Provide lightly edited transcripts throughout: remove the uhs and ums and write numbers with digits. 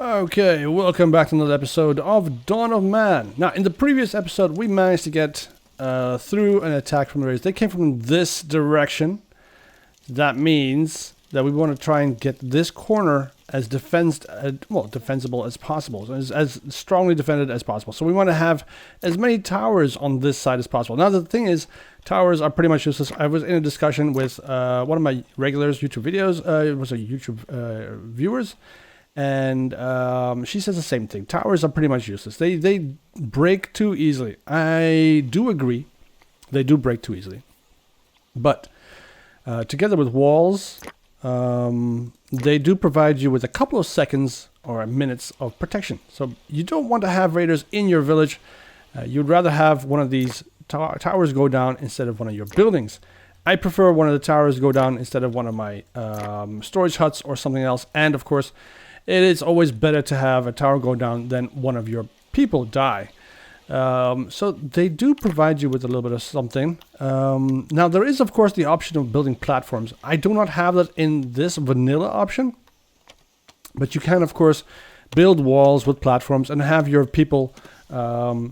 Okay, welcome back to another episode of Dawn of Man. Now, in the previous episode, we managed to get through an attack from the raiders. They came from this direction. That means that we want to try and get this corner as defensible as possible, as strongly defended as possible. So we want to have as many towers on this side as possible. Now, the thing is, towers are pretty much useless. I was in a discussion with one of my regulars YouTube videos. It was a YouTube viewers. And she says the same thing. Towers are pretty much useless. They break too easily. I do agree. They do break too easily. But together with walls, they do provide you with a couple of seconds or minutes of protection. So you don't want to have raiders in your village. You'd rather have one of these towers go down instead of one of your buildings. I prefer one of the towers go down instead of one of my storage huts or something else. And of course, it is always better to have a tower go down than one of your people die. So they do provide you with a little bit of something. Now there is of course the option of building platforms. I do not have that in this vanilla option. But you can of course build walls with platforms and have your people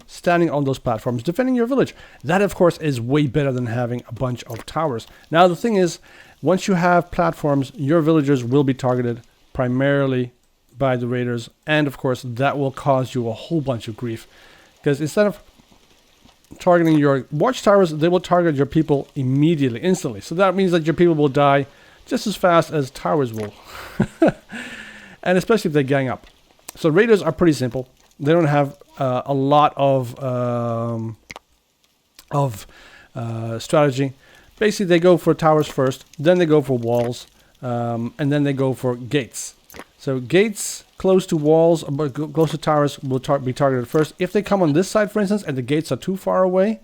standing on those platforms defending your village. That of course is way better than having a bunch of towers. Now the thing is, once you have platforms, your villagers will be targeted primarily by the raiders, and of course that will cause you a whole bunch of grief, because instead of targeting your watchtowers, they will target your people immediately, instantly. So that means that your people will die just as fast as towers will. And especially if they gang up. So raiders are pretty simple. They don't have a lot of strategy. Basically they go for towers first, then they go for walls, and then they go for gates. So gates close to walls, but close to towers will be targeted first. If they come on this side, for instance, and the gates are too far away,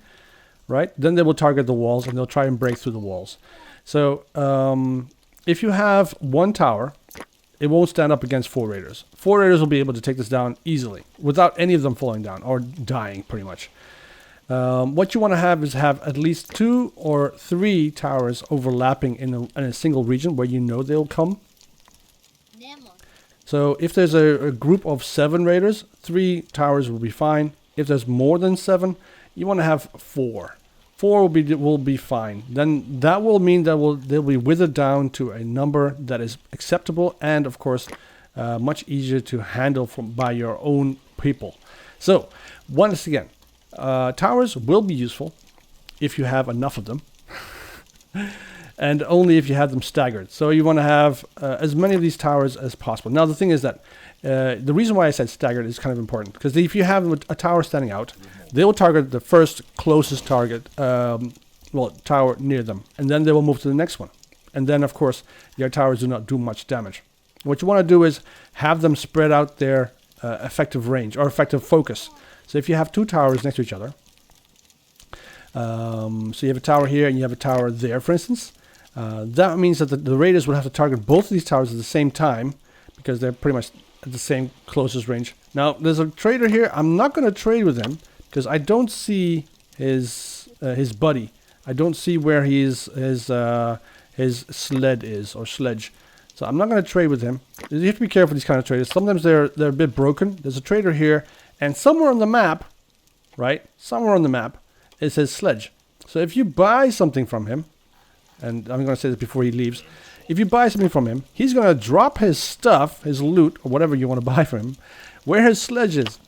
right, then they will target the walls and they'll try and break through the walls. So if you have one tower, it won't stand up against 4 raiders. 4 raiders will be able to take this down easily without any of them falling down or dying, pretty much. What you want to have is have at least 2 or 3 towers overlapping in a single region where you know they'll come. So if there's a group of 7 raiders, 3 towers will be fine. If there's more than 7, you want to have 4. 4 will be fine. Then that will mean that they'll be withered down to a number that is acceptable and of course much easier to handle by your own people. So once again, towers will be useful if you have enough of them. And only if you have them staggered. So you want to have as many of these towers as possible. Now the thing is that the reason why I said staggered is kind of important, because if you have a tower standing out, they will target the first closest target, tower near them, and then they will move to the next one. And then of course your towers do not do much damage. What you want to do is have them spread out their effective range or effective focus. So if you have 2 towers next to each other, so you have a tower here and you have a tower there, for instance. That means that the raiders will have to target both of these towers at the same time, because they're pretty much at the same closest range. Now, there's a trader here. I'm not going to trade with him because I don't see his buddy. I don't see where his sled is, or sledge. So I'm not going to trade with him. You have to be careful with these kind of traders. Sometimes they're a bit broken. There's a trader here, and somewhere on the map, right? Somewhere on the map, it says sledge. So if you buy something from him, and I'm going to say this before he leaves, if you buy something from him, he's going to drop his stuff, his loot, or whatever you want to buy from him, where his sledge is.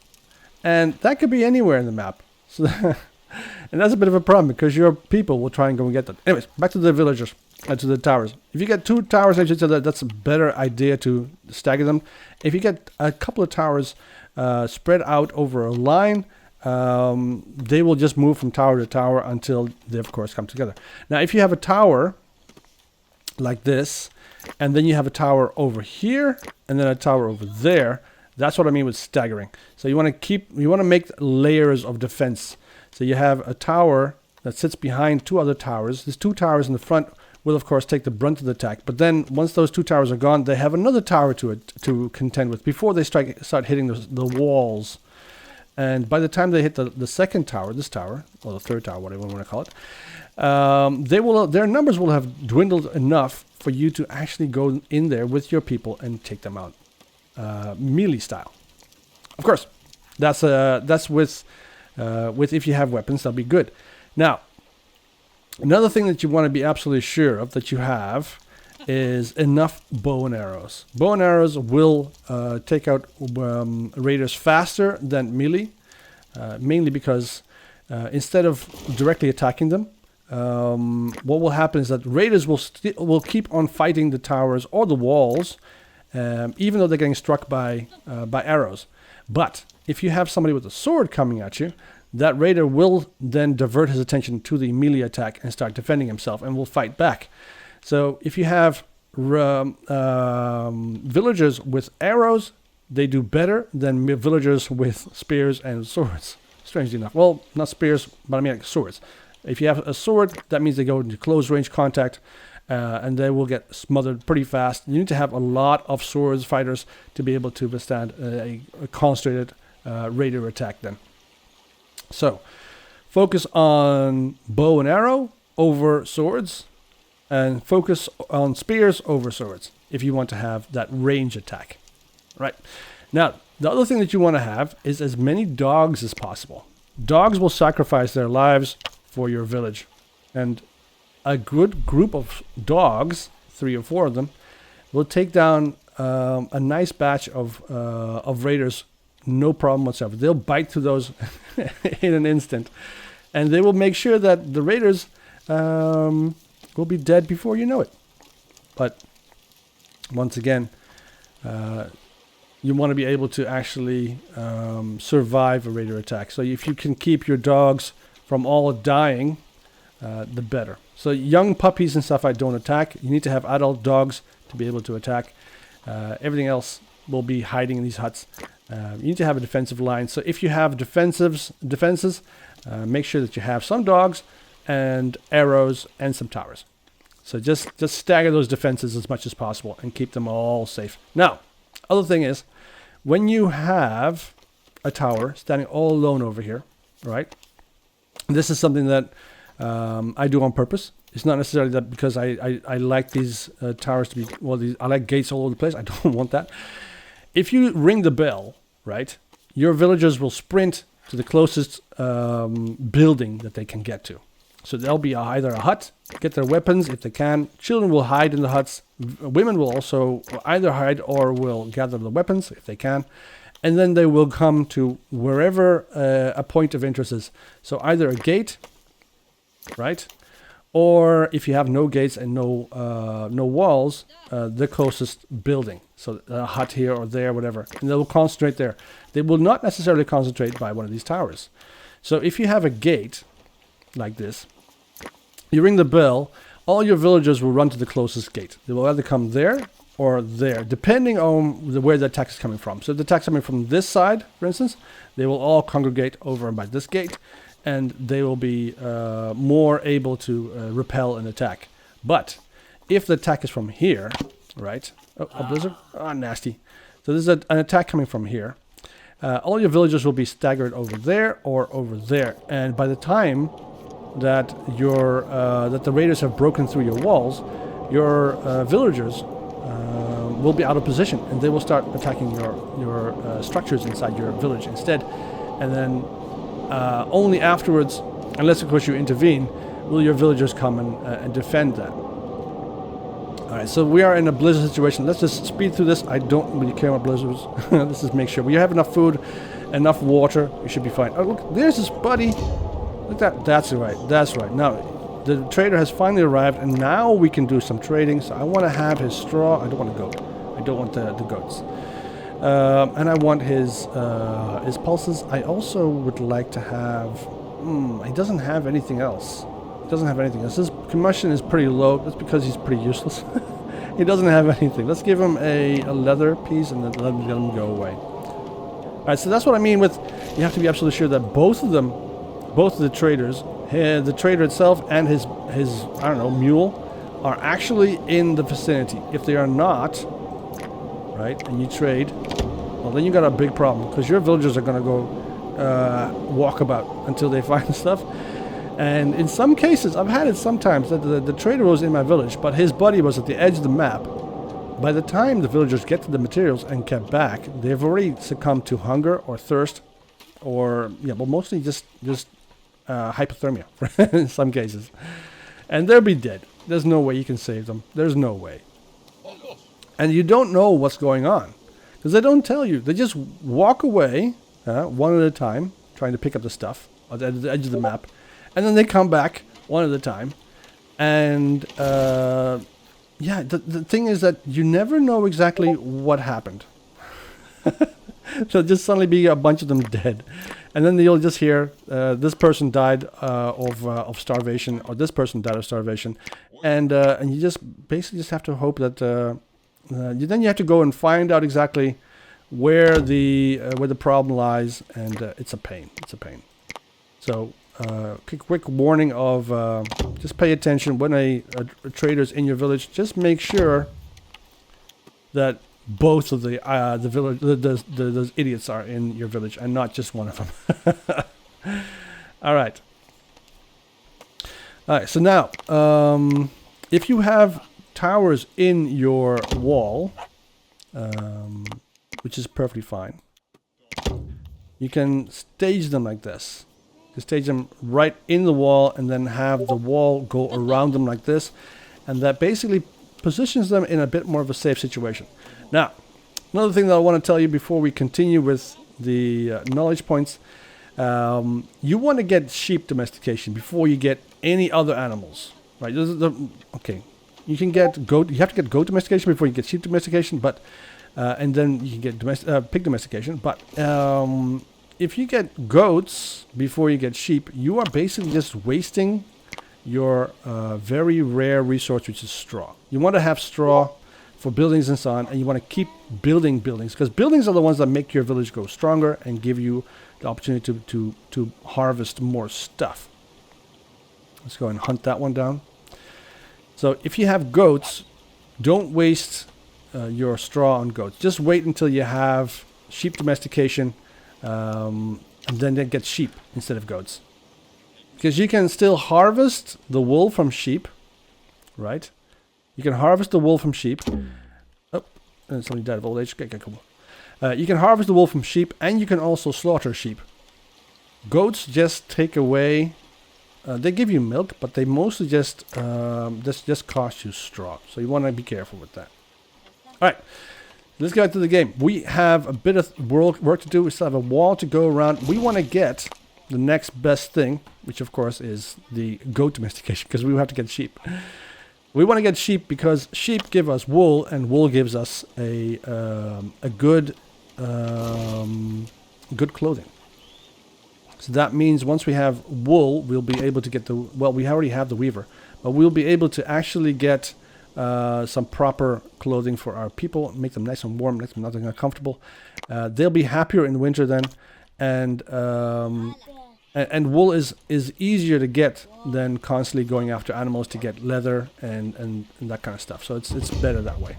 And that could be anywhere in the map. So and that's a bit of a problem, because your people will try and go and get that. Anyways, back to the villagers, to the towers. If you get 2 towers next to each other, that's a better idea to stagger them. If you get a couple of towers spread out over a line, they will just move from tower to tower until they of course come together. Now if you have a tower like this, and then you have a tower over here and then a tower over there, that's what I mean with staggering. So you want to make layers of defense. So you have a tower that sits behind 2 other towers. There's 2 towers in the front will of course take the brunt of the attack, but then once those 2 towers are gone, they have another tower to contend with before they start hitting the walls. And by the time they hit the second tower, this tower, or the third tower, whatever you want to call it, their numbers will have dwindled enough for you to actually go in there with your people and take them out. melee style. Of course, that's with if you have weapons, that'll be good. Now, another thing that you want to be absolutely sure of that you have is enough bow and arrows. Bow and arrows will take out raiders faster than melee, mainly because instead of directly attacking them, what will happen is that raiders will keep on fighting the towers or the walls, even though they're getting struck by arrows. But if you have somebody with a sword coming at you, that raider will then divert his attention to the melee attack and start defending himself and will fight back. So if you have villagers with arrows, they do better than villagers with spears and swords. Strangely enough. Well, not spears, but I mean like swords. If you have a sword, that means they go into close range contact and they will get smothered pretty fast. You need to have a lot of swords fighters to be able to withstand a concentrated raider attack then. So, focus on bow and arrow over swords, and focus on spears over swords if you want to have that range attack. Right. Now, the other thing that you want to have is as many dogs as possible. Dogs will sacrifice their lives for your village. And a good group of dogs, 3 or 4 of them, will take down a nice batch of raiders, no problem whatsoever. They'll bite through those in an instant. And they will make sure that the raiders will be dead before you know it. But once again, you want to be able to actually survive a raider attack. So if you can keep your dogs from all dying, the better. So young puppies and stuff I don't attack. You need to have adult dogs to be able to attack. Everything else will be hiding in these huts. You need to have a defensive line. So if you have defenses, make sure that you have some dogs and arrows and some towers. So just stagger those defenses as much as possible and keep them all safe. Now, other thing is, when you have a tower standing all alone over here, right? This is something that I do on purpose. It's not necessarily that because I like these towers to be, I like gates all over the place. I don't want that. If you ring the bell, right, your villagers will sprint to the closest building that they can get to. So there'll be either a hut, get their weapons if they can. Children will hide in the huts. Women will also either hide or will gather the weapons if they can. And then they will come to wherever a point of interest is. So either a gate, right? Or if you have no gates and no walls, the closest building. So a hut here or there, whatever. And they will concentrate there. They will not necessarily concentrate by one of these towers. So if you have a gate like this, you ring the bell, all your villagers will run to the closest gate. They will either come there or there, depending on where the attack is coming from. So if the attack is coming from this side, for instance, they will all congregate over by this gate, and they will be more able to repel an attack. But if the attack is from here, right? Oh, a blizzard? Ah, nasty. So this is an attack coming from here. All your villagers will be staggered over there or over there. And by the time that that the raiders have broken through your walls, your villagers will be out of position, and they will start attacking your structures inside your village instead. And then only afterwards, unless of course you intervene, will your villagers come and defend that. Alright, so we are in a blizzard situation. Let's just speed through this. I don't really care about blizzards. Let's just make sure we have enough food, enough water. We should be fine. Oh, look, there's this buddy. Look at that. That's right. That's right. Now, the trader has finally arrived, and now we can do some trading. So I want to have his straw. I don't want a goat. I don't want the goats. And I want his pulses. I also would like to have... he doesn't have anything else. He doesn't have anything else. His combustion is pretty low. That's because he's pretty useless. He doesn't have anything. Let's give him a leather piece and then let him go away. Alright, so that's what I mean with... You have to be absolutely sure that both of the traders, the trader itself and his I don't know, mule, are actually in the vicinity. If they are not, right, and you trade, well, then you got a big problem, because your villagers are going to go walk about until they find stuff. And in some cases, I've had it sometimes that the trader was in my village, but his buddy was at the edge of the map, by the time the villagers get to the materials and get back, they've already succumbed to hunger or thirst, or mostly just hypothermia in some cases, and they'll be dead. There's no way you can save them. There's no way, and you don't know what's going on because they don't tell you. They just walk away one at a time, trying to pick up the stuff at the edge of the map, and then they come back one at a time, and the thing is that you never know exactly what happened. So just suddenly be a bunch of them dead, and then you'll just hear this person died of starvation, or this person died of starvation, and you just basically just have to hope that then you have to go and find out exactly where the problem lies, and it's a pain. It's a pain. So quick warning of just pay attention when a trader's in your village. Just make sure that both of the village those idiots are in your village and not just one of them. All right. So now, if you have towers in your wall, which is perfectly fine, you can stage them like this. You stage them right in the wall and then have the wall go around them like this, and that basically positions them in a bit more of a safe situation. Now, another thing that I want to tell you before we continue with the knowledge points, you want to get sheep domestication before you get any other animals, right? Okay, you can get goat. You have to get goat domestication before you get sheep domestication, but and then you can get pig domestication. But if you get goats before you get sheep, you are basically just wasting your very rare resource, which is straw. You want to have straw for buildings and so on, and you want to keep building buildings, because buildings are the ones that make your village go stronger and give you the opportunity to harvest more stuff. Let's go and hunt that one down. So if you have goats, don't waste your straw on goats. Just wait until you have sheep domestication, and then get sheep instead of goats. Because you can still harvest the wool from sheep, right? You can harvest the wool from sheep. Oh, and somebody died of old age. Okay, cool. You can harvest the wool from sheep, and you can also slaughter sheep. Goats just take away. They give you milk, but they mostly just cost you straw. So you want to be careful with that. All right, let's get back to the game. We have a bit of work to do. We still have a wall to go around. We want to get the next best thing, which of course is the goat domestication, because we have to get sheep. We want to get sheep because sheep give us wool, and wool gives us a good clothing. So that means once we have wool, we'll be able to get we already have the weaver, but we'll be able to actually get some proper clothing for our people, make them nice and warm, make them not uncomfortable. They'll be happier in the winter then, and wool is easier to get than constantly going after animals to get leather and that kind of stuff. So it's better that way.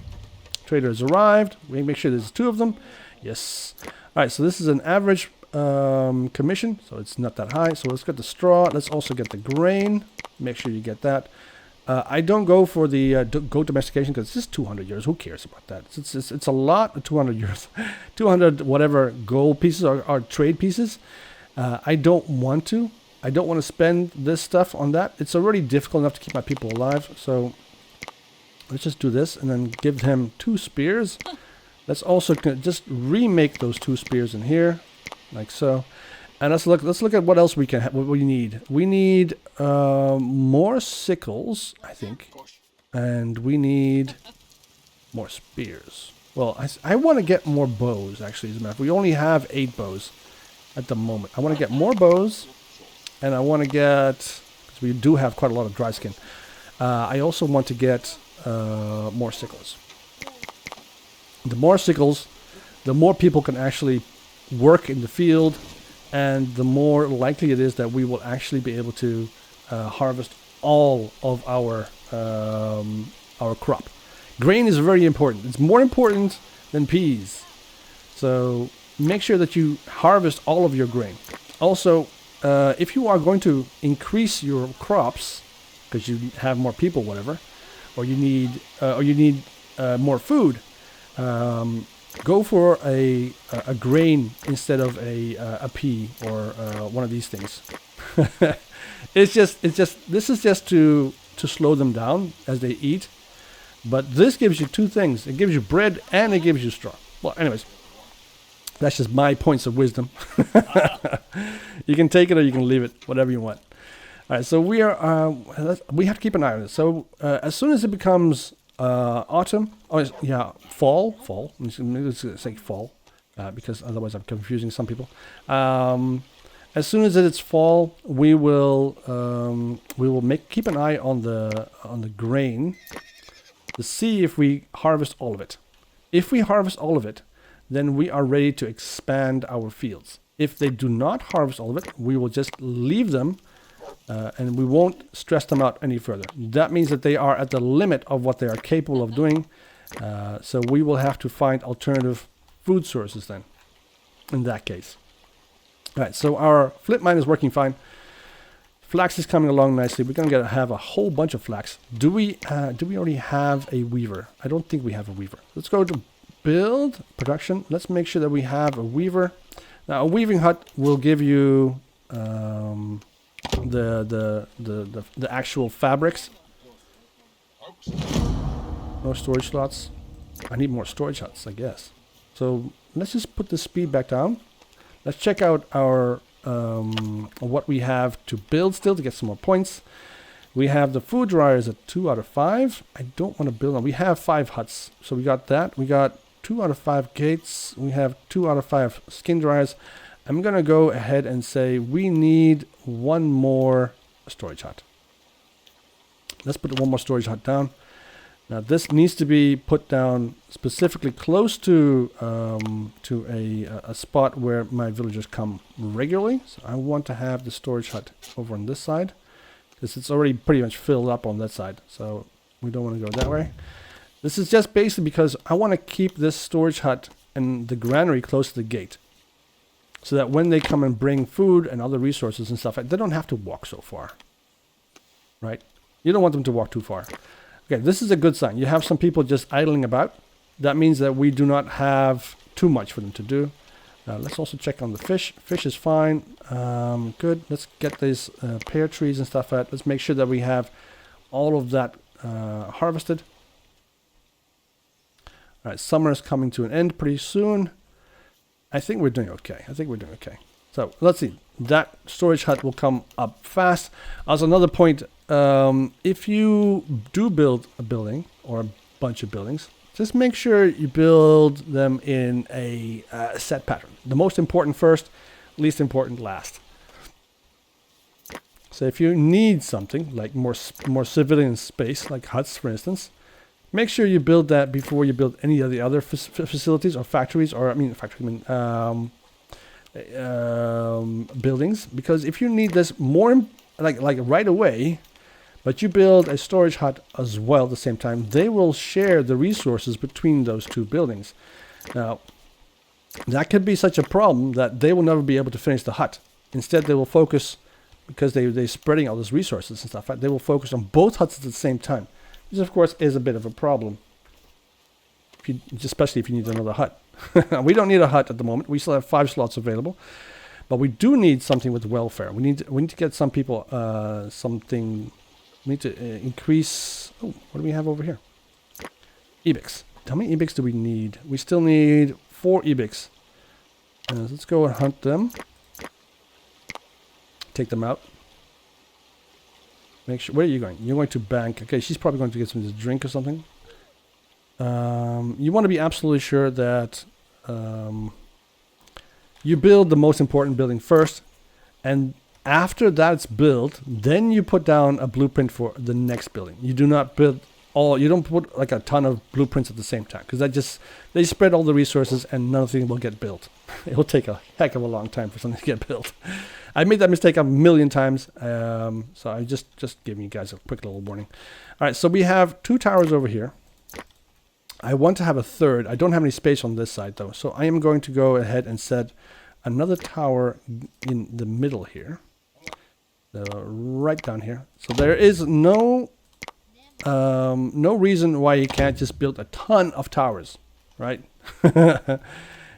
Trader has arrived. We make sure there's 2 of them. Yes. All right. So this is an average commission, so it's not that high. So let's get the straw. Let's also get the grain. Make sure you get that. I don't go for the goat domestication because it's just 200 euros. Who cares about that? It's a lot of 200 euros. 200 whatever gold pieces are trade pieces. I don't want to spend this stuff on that. It's already difficult enough to keep my people alive. So let's just do this and then give him 2 spears. Let's also just remake those 2 spears in here, like so. And let's look at what else we can what we need. We need more sickles, I think, and we need more spears. Well, I want to get more bows. Actually, as a matter of fact, we only have 8 bows at the moment. I want to get more bows, and I want to get, because we do have quite a lot of dry skin. I also want to get more sickles. The more sickles, the more people can actually work in the field, and the more likely it is that we will actually be able to harvest all of our crop. Grain is very important. It's more important than peas. So make sure that you harvest all of your grain. Also, if you are going to increase your crops because you have more people, whatever, or you need more food, go for a grain instead of a pea or one of these things. This is just to slow them down as they eat. But this gives you two things. It gives you bread and it gives you straw. Well, anyways, that's just my points of wisdom. You can take it or you can leave it, whatever you want. All right, so we have to keep an eye on it. So as soon as it becomes autumn, fall. Let's say fall, because otherwise I'm confusing some people. As soon as it's fall, we will keep an eye on the grain to see if we harvest all of it. If we harvest all of it, then we are ready to expand our fields. If they do not harvest all of it, we will just leave them and we won't stress them out any further. That means that they are at the limit of what they are capable of doing. So we will have to find alternative food sources then, in that case. All right, so our flip mine is working fine. Flax is coming along nicely. We're going to have a whole bunch of flax. Do we already have a weaver? I don't think we have a weaver. Let's go to build production. Let's make sure that we have a weaver. Now, a weaving hut will give you the actual fabrics. No storage slots. I need more storage huts, I guess. So let's just put the speed back down. Let's check out our what we have to build still to get some more points. We have the food dryers at 2 out of 5. I don't want to build on. We have 5 huts, so we got that. We got 2 out of 5 gates. We have 2 out of 5 skin dryers. I'm gonna go ahead and say we need one more storage hut. Let's put one more storage hut down. Now this needs to be put down specifically close to a spot where my villagers come regularly. So I want to have the storage hut over on this side, because it's already pretty much filled up on that side. So we don't want to go that way. This is just basically because I want to keep this storage hut and the granary close to the gate, so that when they come and bring food and other resources and stuff, they don't have to walk so far. Right? You don't want them to walk too far. Okay, this is a good sign. You have some people just idling about. That means that we do not have too much for them to do. Let's also check on the fish. Fish is fine. Good. Let's get these pear trees and stuff out. Let's make sure that we have all of that harvested. All right, summer is coming to an end pretty soon. I think we're doing okay. So let's see. That storage hut will come up fast. Also, another point. If you do build a building or a bunch of buildings, just make sure you build them in a set pattern. The most important first, least important last. So if you need something like more civilian space, like huts, for instance, make sure you build that before you build any of the other facilities or factories, or buildings. Because if you need this more like right away, but you build a storage hut as well at the same time, they will share the resources between those two buildings. Now, that could be such a problem that they will never be able to finish the hut. Instead, they will focus, because they're spreading all those resources and stuff, right? They will focus on both huts at the same time. This, of course, is a bit of a problem, especially if you need another hut. We don't need a hut at the moment. We still have 5 slots available. But we do need something with welfare. We need to get some people something. We need to increase. Oh, what do we have over here? Ebics. How many ebics do we need? We still need 4 ebics. Let's go and hunt them. Take them out. Make sure. Where are you going? You're going to bank. Okay, she's probably going to get some to drink or something. You want to be absolutely sure that you build the most important building first, and after that's built, then you put down a blueprint for the next building. You do not build all. You don't put like a ton of blueprints at the same time, because they spread all the resources and nothing will get built. It will take a heck of a long time for something to get built. I made that mistake a million times, so I just giving you guys a quick little warning. All right, so we have 2 towers over here. I want to have a third. I don't have any space on this side though, so I am going to go ahead and set another tower in the middle here, right down here. So there is no no reason why you can't just build a ton of towers, right?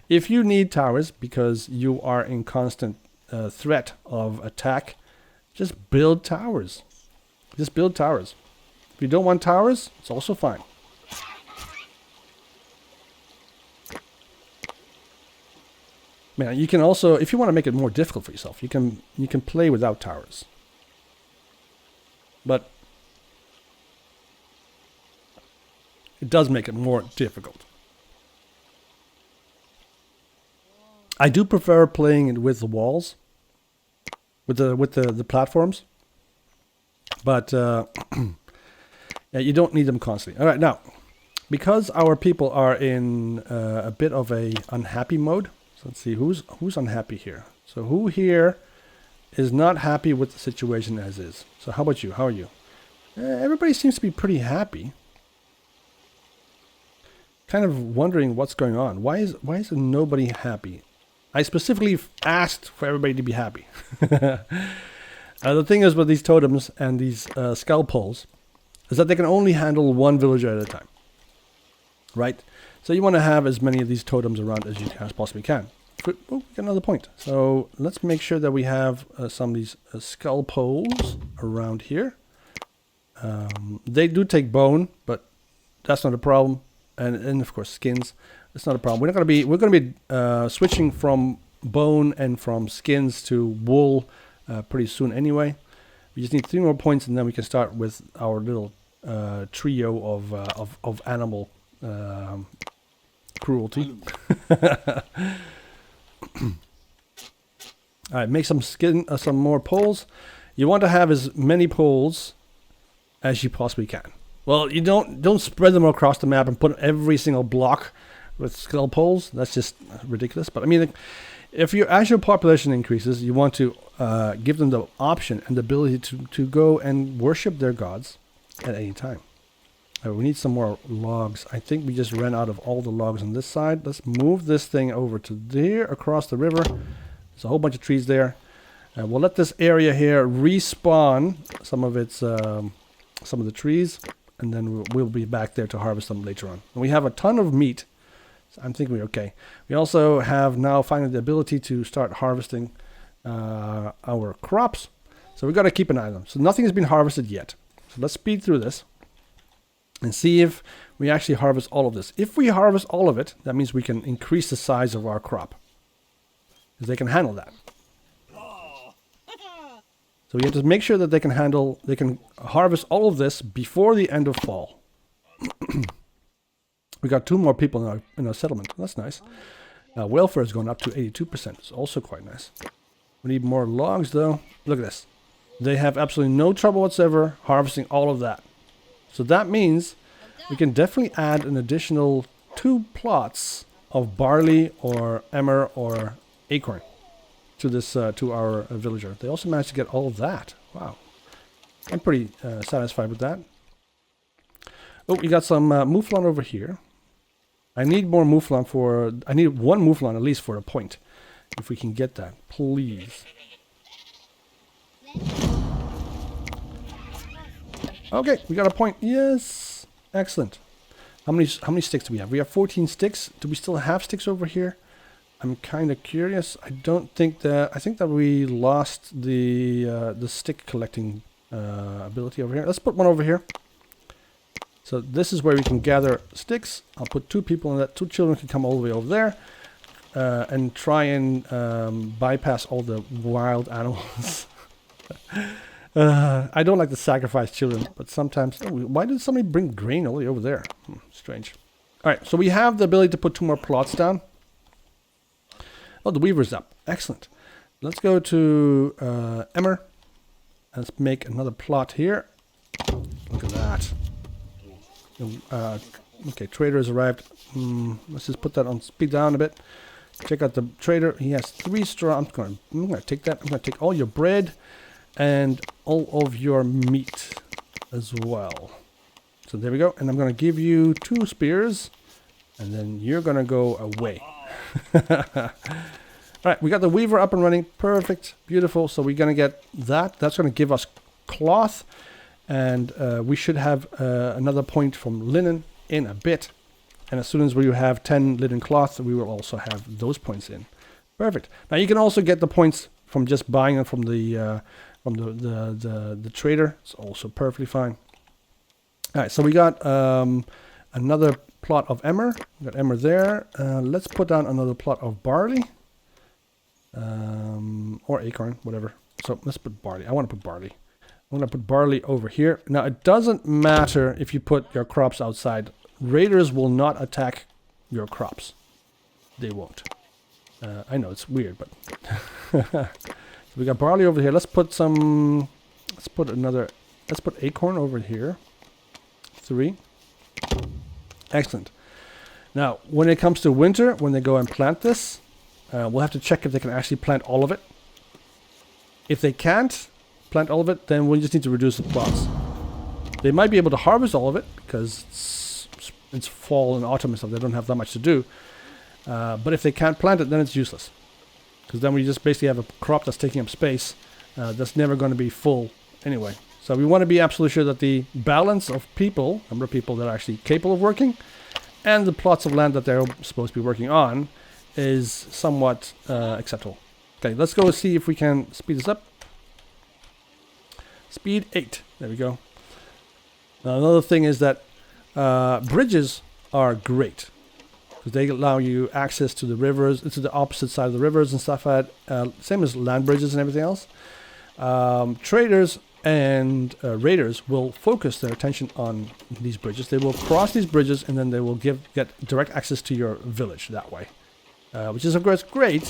If you need towers because you are in constant threat of attack, just build towers. Just build towers. If you don't want towers, it's also fine. Man, you can also, if you want to make it more difficult for yourself, you can play without towers. But it does make it more difficult. I do prefer playing it with the walls, with the platforms. But yeah, you don't need them constantly. All right, now, because our people are in a bit of a unhappy mode. So let's see who's unhappy here. So who here is not happy with the situation as is? So how about you? How are you? Everybody seems to be pretty happy. Kind of wondering what's going on. Why is nobody happy? I specifically asked for everybody to be happy. The thing is with these totems and these skull poles is that they can only handle one villager at a time, right? So you want to have as many of these totems around as you possibly can. Oh, we got another point. So let's make sure that we have some of these skull poles around here. They do take bone, but that's not a problem. And of course skins. It's not a problem. We're going to be switching from bone and from skins to wool pretty soon anyway. We just need 3 more points, and then we can start with our little trio of animal cruelty. All right, make some some more poles. You want to have as many poles as you possibly can. Well, you don't spread them across the map and put every single block with skull poles. That's just ridiculous. But I mean, if as your population increases, you want to give them the option and the ability to go and worship their gods at any time. We need some more logs. I think we just ran out of all the logs on this side. Let's move this thing over to there across the river. There's a whole bunch of trees there. We'll let this area here respawn some of its some of the trees, and then we'll be back there to harvest them later on. And we have a ton of meat. So I'm thinking we're okay. We also have now finally the ability to start harvesting our crops. So we've got to keep an eye on them. So nothing has been harvested yet. So let's speed through this and see if we actually harvest all of this. If we harvest all of it, that means we can increase the size of our crop, because they can handle that. So we have to make sure that they can harvest all of this before the end of fall. We got 2 more people in our settlement. That's nice. Welfare is going up to 82%. It's also quite nice. We need more logs though. Look at this. They have absolutely no trouble whatsoever harvesting all of that. So that means we can definitely add an additional 2 plots of barley or emmer or acorn to this to our villager. They also managed to get all of that. Wow, I'm pretty satisfied with that. Oh, we got some mouflon over here. I need more mouflon for. I need 1 mouflon at least for a point. If we can get that, please. Okay, we got a point. Yes, excellent. How many sticks do we have? We have 14 sticks. Do we still have sticks over here? I'm kind of curious. I think that we lost the stick collecting ability over here. Let's put one over here. So this is where we can gather sticks. I'll put 2 people in that. 2 children can come all the way over there and try and bypass all the wild animals. I don't like to sacrifice children, but sometimes... Oh, why did somebody bring grain all the way over there? Strange. All right, so we have the ability to put 2 more plots down. Oh, the weaver's up. Excellent. Let's go to Emmer. Let's make another plot here. Look at that. Okay, trader has arrived. Let's just put that on speed down a bit. Check out the trader. He has 3 straw. I'm going to take that. I'm going to take all your bread and all of your meat as well. So there we go. And I'm going to give you 2 spears, and then you're going to go away. Alright, we got the weaver up and running. Perfect. Beautiful. So we're going to get that. That's going to give us cloth. And we should have another point from linen in a bit. And as soon as we have 10 linen cloths, we will also have those points in. Perfect. Now you can also get the points from just buying them from the trader. It's also perfectly fine. All right, so we got another plot of emmer. We got emmer there. Let's put down another plot of barley. Or acorn, whatever. So let's put barley. I want to put barley. I'm going to put barley over here. Now, it doesn't matter if you put your crops outside. Raiders will not attack your crops. They won't. I know, it's weird, but... So we got barley over here. Let's put acorn over here. 3. Excellent. Now, when it comes to winter, when they go and plant this, we'll have to check if they can actually plant all of it. If they can't plant all of it, then we just need to reduce the plots. They might be able to harvest all of it because it's fall and autumn and stuff. They don't have that much to do. But if they can't plant it, then it's useless. Because then we just basically have a crop that's taking up space that's never going to be full anyway. So we want to be absolutely sure that the balance of people, number of people that are actually capable of working, and the plots of land that they're supposed to be working on is somewhat acceptable. Okay, let's go see if we can speed this up. Speed 8. There we go. Now, another thing is that bridges are great because they allow you access to the rivers, to the opposite side of the rivers and stuff like that. Same as land bridges and everything else. Traders and raiders will focus their attention on these bridges. They will cross these bridges and then they will get direct access to your village that way, which is of course great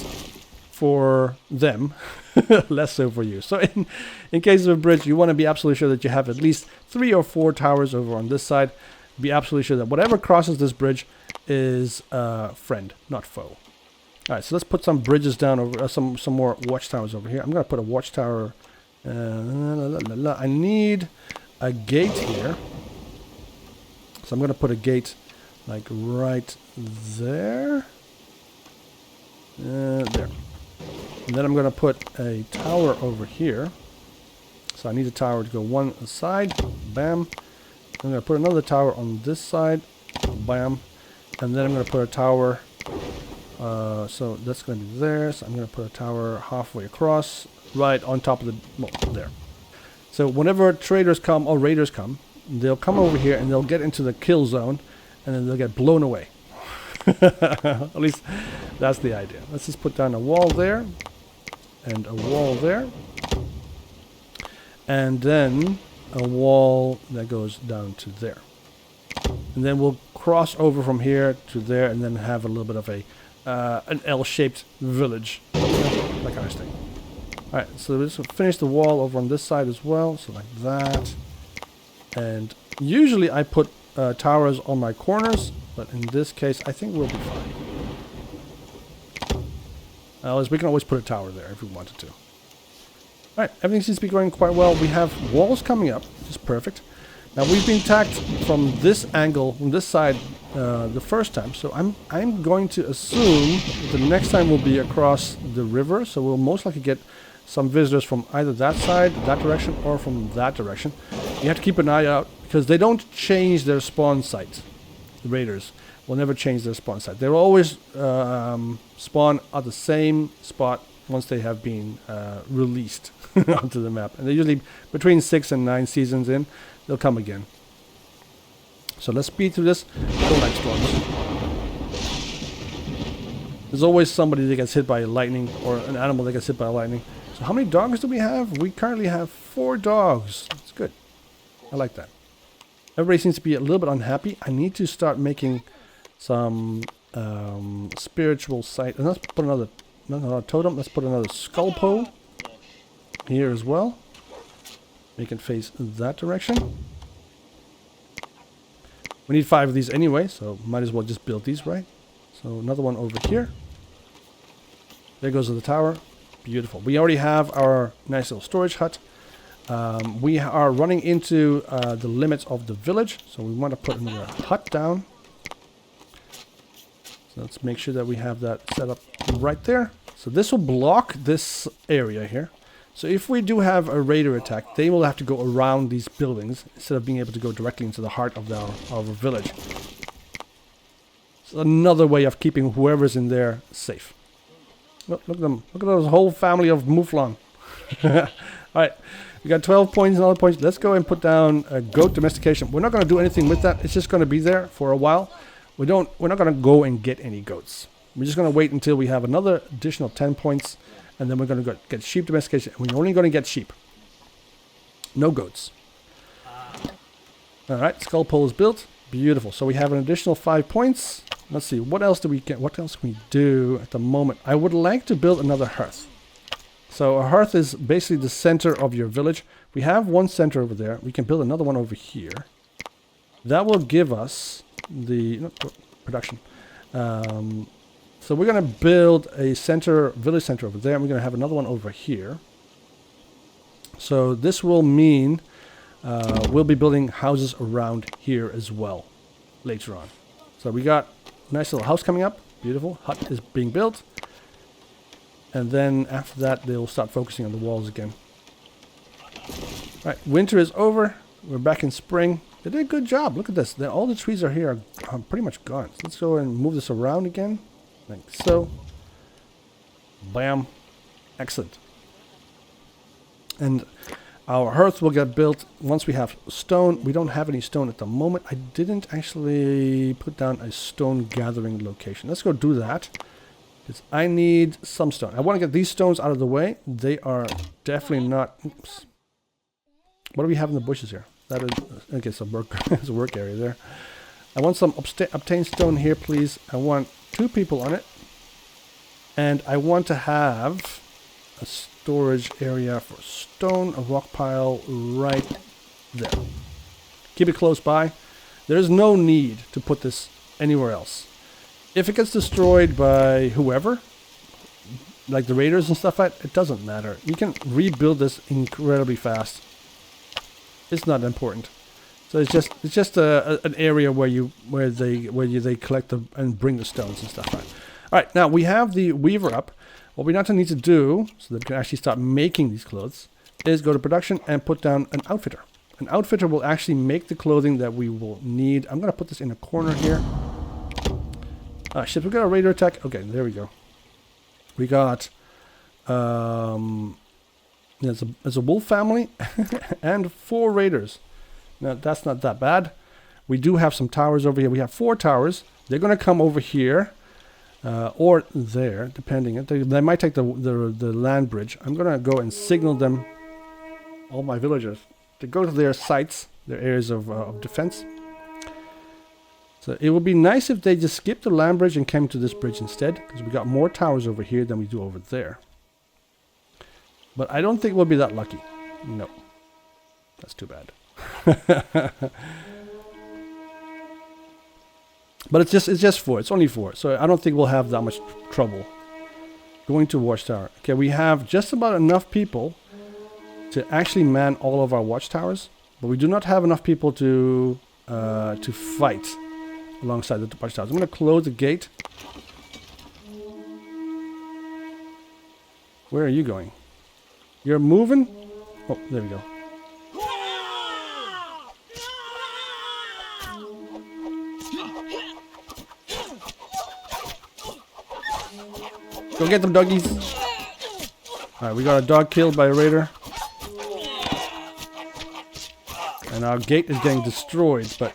for them, less so for you. So in case of a bridge, you want to be absolutely sure that you have at least 3 or 4 towers over on this side. Be absolutely sure that whatever crosses this bridge is friend, not foe. All right, so let's put some bridges down over, some more watchtowers over here. I'm going to put a watchtower. I need a gate here. So I'm going to put a gate like right there. There. And then I'm going to put a tower over here. So I need a tower to go one side. Bam. I'm going to put another tower on this side. Bam. And then I'm going to put a tower. So that's going to be there. So I'm going to put a tower halfway across. Right on top of the... Well, there. So whenever traders come or raiders come, they'll come over here and they'll get into the kill zone. And then they'll get blown away. At least that's the idea. Let's just put down a wall there. And a wall there. And then a wall that goes down to there. And then we'll cross over from here to there and then have a little bit of a an L-shaped village. That kind of thing. Alright, so let's finish the wall over on this side as well. So like that. And usually I put towers on my corners, but in this case I think we'll be fine. We can always put a tower there if we wanted to. Alright, everything seems to be going quite well. We have walls coming up, which is perfect. Now we've been attacked from this angle, from this side, the first time. So I'm going to assume that the next time will be across the river. So we'll most likely get some visitors from either that side, that direction, or from that direction. You have to keep an eye out because they don't change their spawn site. The raiders will never change their spawn site. They will always spawn at the same spot once they have been released onto the map. And they're usually between 6 and 9 seasons in. They'll come again. So let's speed through this. Don't like storms. There's always somebody that gets hit by lightning or an animal that gets hit by lightning. So how many dogs do we have? We currently have 4 dogs. That's good. I like that. Everybody seems to be a little bit unhappy. I need to start making some spiritual site. And let's put another totem. Let's put another skull pole here as well. Make it face that direction. We need 5 of these anyway, so might as well just build these, right? So another one over here. There goes the tower. Beautiful. We already have our nice little storage hut. We are running into the limits of the village, so we want to put another hut down. So let's make sure that we have that set up right there. So this will block this area here. So if we do have a raider attack, they will have to go around these buildings instead of being able to go directly into the heart of our village. It's another way of keeping whoever's in there safe. Look at them. Look at those whole family of Mouflon. Alright, we got 12 points and other points. Let's go and put down a goat domestication. We're not going to do anything with that. It's just going to be there for a while. We're not going to go and get any goats. We're just going to wait until we have another additional 10 points. And then we're going to get sheep domestication. We're only going to get sheep. No goats. Alright, skull pole is built. Beautiful. So we have an additional 5 points. Let's see, what else do we get? What else can we do at the moment? I would like to build another hearth. So a hearth is basically the center of your village. We have one center over there. We can build another one over here. That will give us the production. So we're going to build a village center over there. And we're going to have another one over here. So this will mean we'll be building houses around here as well later on. So we got a nice little house coming up. Beautiful. Hut is being built. And then after that, they'll start focusing on the walls again. Right, winter is over. We're back in spring. They did a good job. Look at this. All the trees are here are pretty much gone. So let's go and move this around again. Like so. Bam. Excellent. And our hearth will get built once we have stone. We don't have any stone at the moment. I didn't actually put down a stone gathering location. Let's go do that. Because I need some stone. I want to get these stones out of the way. They are definitely not... Oops. What do we have in the bushes here? That is... Okay, so there's a work area there. I want some obtain stone here, please. I want 2 people on it. And I want to have a storage area for stone, a rock pile right there. Keep it close by. There's no need to put this anywhere else. If it gets destroyed by whoever, like the raiders and stuff like that, it doesn't matter. You can rebuild this incredibly fast. It's not important. So it's just an area where they collect and bring the stones and stuff like that. All right, now we have the weaver up. What we need to do, so that we can actually start making these clothes, is go to production and put down an outfitter. An outfitter will actually make the clothing that we will need. I'm going to put this in a corner here. Ah, shit, we got a raider attack. Okay, there we go. We got, there's a wolf family and 4 raiders. Now, that's not that bad. We do have some towers over here. We have 4 towers. They're going to come over here or there, depending. They might take the land bridge. I'm going to go and signal them, all my villagers, to go to their sites, their areas of defense. So it would be nice if they just skipped the land bridge and came to this bridge instead, because we got more towers over here than we do over there. But I don't think we'll be that lucky. No. That's too bad. But it's just 4. It's only 4. So I don't think we'll have that much trouble going to watchtower. Okay, we have just about enough people to actually man all of our watchtowers, but we do not have enough people to fight alongside the watchtowers. I'm going to close the gate. Where are you going? You're moving? Oh, there we go. Go get them, doggies. Alright, we got a dog killed by a raider. And our gate is getting destroyed, but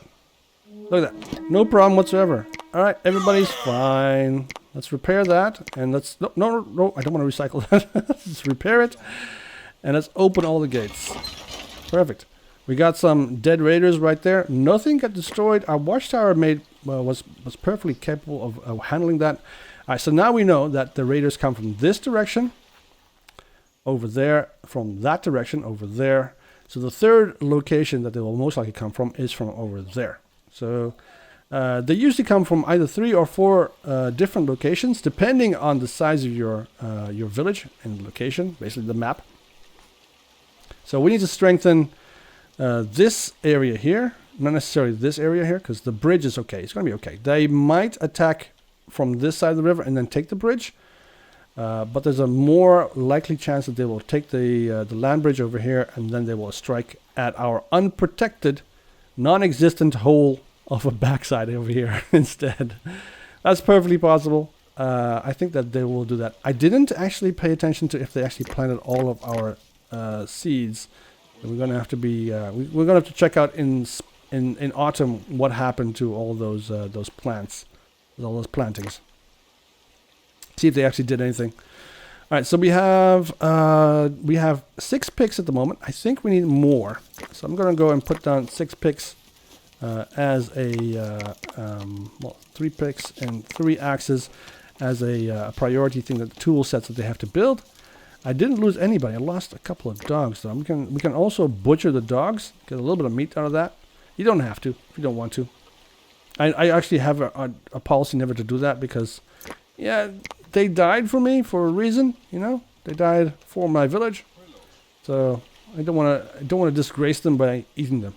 look at that. No problem whatsoever. Alright, everybody's fine. Let's repair that. And let's... No, I don't want to recycle that. Let's repair it. And let's open all the gates. Perfect. We got some dead raiders right there. Nothing got destroyed. Our watchtower was perfectly capable of handling that. Alright, so now we know that the raiders come from this direction, over there, from that direction, over there. So the third location that they will most likely come from is from over there. So they usually come from either 3 or 4 different locations, depending on the size of your village and location, basically the map. So we need to strengthen this area here, not necessarily this area here, because the bridge is okay. It's going to be okay. They might attack from this side of the river and then take the bridge. But there's a more likely chance that they will take the land bridge over here, and then they will strike at our unprotected, non-existent hole of a backside over here instead. That's perfectly possible. I think that they will do that. I didn't actually pay attention to if they actually planted all of our seeds. We're gonna have to be. We're gonna have to check out in autumn what happened to all those plants, all those plantings. See if they actually did anything. All right, so we have 6 picks at the moment. I think we need more, so I'm gonna go and put down 6 picks as a 3 picks and 3 axes as a priority thing, that the tool sets that they have to build. I didn't lose anybody. I lost a couple of dogs though. We can also butcher the dogs, get a little bit of meat out of that. You don't have to if you don't want to. I actually have a policy never to do that, because yeah, they died for me for a reason, you know. They died for my village, so I don't want to disgrace them by eating them.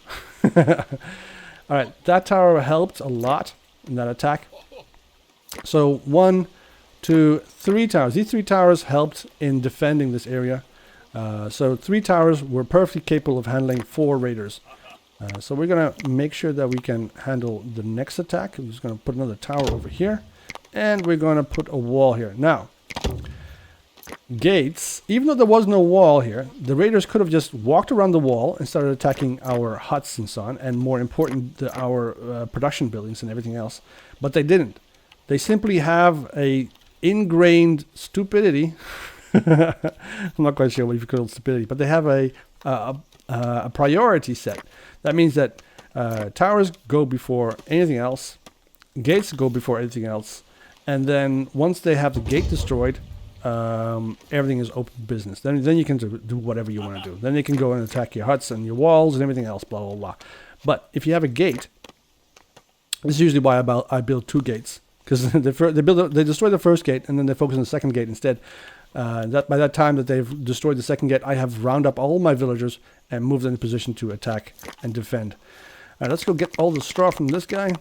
All right, that tower helped a lot in that attack. So 1, 2, 3 towers. These 3 towers helped in defending this area. So 3 towers were perfectly capable of handling 4 raiders. So we're gonna make sure that we can handle the next attack. I'm just gonna put another tower over here. And we're going to put a wall here. Now, gates, even though there was no wall here, the raiders could have just walked around the wall and started attacking our huts and so on, and more important, our production buildings and everything else. But they didn't. They simply have a ingrained stupidity. I'm not quite sure what you call stupidity, but they have a priority set. That means that towers go before anything else. Gates go before anything else. And then once they have the gate destroyed, everything is open business. Then you can do whatever you want to do. Then they can go and attack your huts and your walls and everything else, blah, blah, blah. But if you have a gate, this is usually why I build 2 gates. Because they destroy the first gate and then they focus on the second gate instead. By that time that they've destroyed the second gate, I have round up all my villagers and moved them in position to attack and defend. All right, let's go get all the straw from this guy.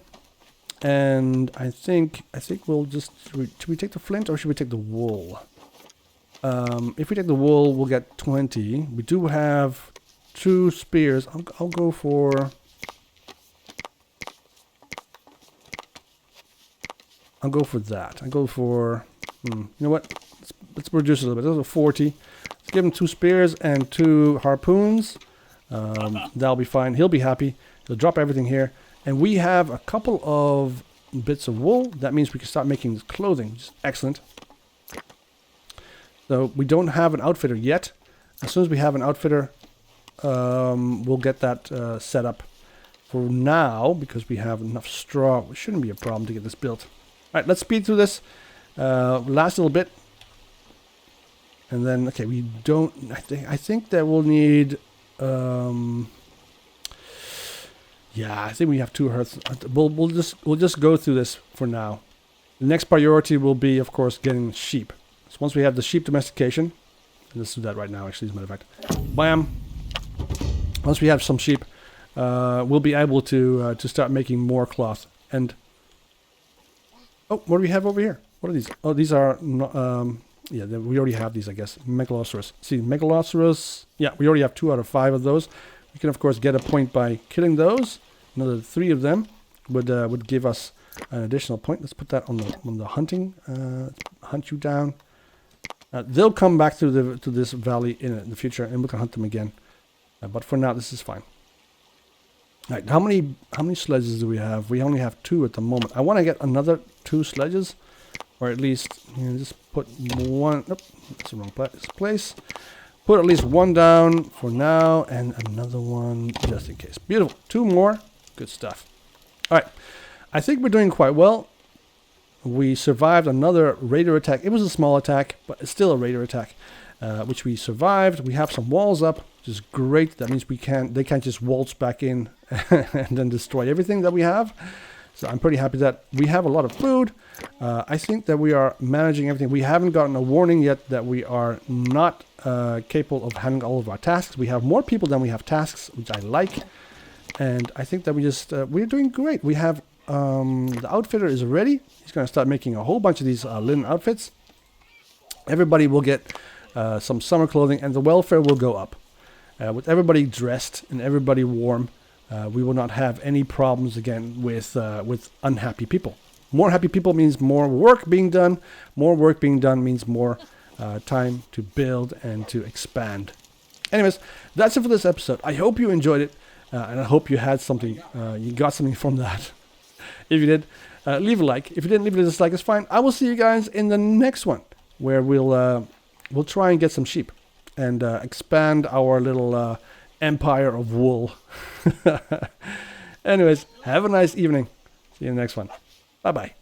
And I think we'll just, should we take the flint or should we take the wool? If we take the wool, we'll get 20. We do have 2 spears. I'll go for that. I go for, you know what? Let's reduce it a little bit. Those are 40. Let's give him 2 spears and 2 harpoons. That'll be fine. He'll be happy. He'll drop everything here. And we have a couple of bits of wool. That means we can start making this clothing, which is excellent. So we don't have an outfitter yet. As soon as we have an outfitter, we'll get that set up. For now, because we have enough straw, it shouldn't be a problem to get this built. All right, let's speed through this. Last little bit. And then, okay, we don't... I think that we'll need... yeah, I think we have 2 hearths. We'll just go through this for now. The next priority will be, of course, getting sheep. So once we have the sheep domestication, let's do that right now, actually, as a matter of fact. Bam! Once we have some sheep, we'll be able to start making more cloth. And oh, what do we have over here? What are these? Oh, these are yeah, we already have these, I guess. Megalosaurus. See, Megalosaurus. Yeah, we already have 2 out of 5 of those. We can, of course, get a point by killing those. Another 3 of them would give us an additional point. Let's put that on the hunting. Hunt you down. They'll come back to this valley in the future, and we can hunt them again. But for now, this is fine. All right, how many sledges do we have? We only have 2 at the moment. I want to get another 2 sledges, or at least just put 1. Nope, that's the wrong place. Put at least 1 down for now, and another one just in case. Beautiful. 2 more. Good stuff. All right. I think we're doing quite well. We survived another raider attack. It was a small attack, but it's still a raider attack, which we survived. We have some walls up, which is great. That means they can't just waltz back in and then destroy everything that we have. So I'm pretty happy that we have a lot of food. I think that we are managing everything. We haven't gotten a warning yet that we are not capable of handling all of our tasks. We have more people than we have tasks, which I like. And I think that we're doing great. We have the outfitter is ready. He's going to start making a whole bunch of these linen outfits. Everybody will get some summer clothing, and the welfare will go up. With everybody dressed and everybody warm, we will not have any problems again with unhappy people. More happy people means more work being done. More work being done means more time to build and to expand. Anyways, that's it for this episode. I hope you enjoyed it, and I hope you had something, you got something from that. If you did, leave a like. If you didn't, leave a dislike. It's fine. I will see you guys in the next one, where we'll try and get some sheep and expand our little empire of wool. Anyways, have a nice evening. See you in the next one. Bye-bye.